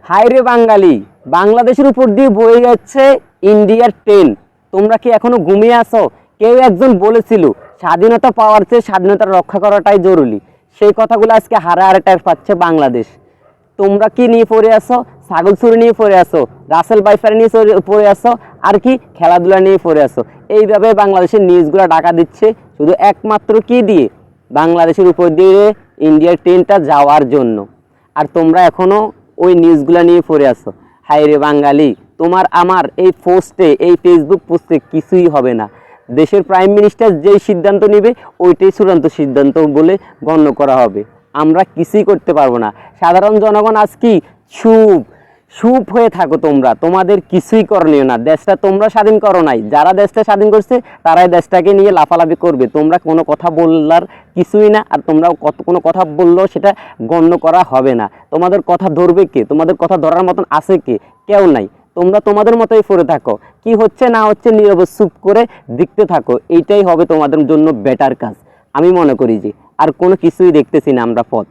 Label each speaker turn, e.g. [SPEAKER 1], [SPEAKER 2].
[SPEAKER 1] হায় রে বাঙালি, বাংলাদেশের উপর দিয়ে বয়ে যাচ্ছে ইন্ডিয়ার ট্রেন। তোমরা কি এখনো ঘুমিয়ে আছো? কেউ একজন বলেছিল স্বাধীনতা পাওয়ার চেয়ে স্বাধীনতা রক্ষা করাটাই জরুরি। সেই কথাগুলো আজকে হারে হারে টের পাচ্ছে বাংলাদেশ। তোমরা কি নিয়ে পড়ে আসো? ছাগল চুরি নিয়ে পড়ে আসো, রাসেল বাইফার নিয়ে পড়ে আসো, আর কি খেলাধুলা নিয়ে পড়ে আসো। এইভাবে বাংলাদেশের নিউজগুলো ডাকা দিচ্ছে শুধু একমাত্র কি দিয়ে? বাংলাদেশের উপর দিয়ে ইন্ডিয়ার ট্রেনটা যাওয়ার জন্য। আর তোমরা এখনো ওই নিউজগুলো নিয়ে পড়ে আসো। হায় রে বাঙালি, তোমার আমার এই পোস্টে, এই ফেসবুক পোস্টে কিছুই হবে না। দেশের প্রাইম মিনিস্টার যেই সিদ্ধান্ত নেবে ওইটাই চূড়ান্ত সিদ্ধান্ত বলে গণ্য করা হবে। আমরা কিছুই করতে পারবো না। সাধারণ জনগণ আজ কি চুপ চুপ হয়ে থাকো। তোমরা, তোমাদের কিছুই করণীয় না। দেশটা তোমরা স্বাধীন করো নাই, যারা দেশটা স্বাধীন করছে তারাই দেশটাকে নিয়ে লাফালাফি করবে। তোমরা কোনো কথা বলার কিছুই না, আর তোমরা কোনো কথা বললেও সেটা গণ্য করা হবে না। তোমাদের কথা ধরবে কে? তোমাদের কথা ধরার মতন আছে কে? কেউ নাই। তোমরা তোমাদের মতোই পড়ে থাকো, কি হচ্ছে না হচ্ছে নীরবে চুপ করে দেখতে থাকো। এইটাই হবে তোমাদের জন্য বেটার কাজ। আমি মনে করি যে আর কোনো কিছুই দেখতেছি না আমরা পথ।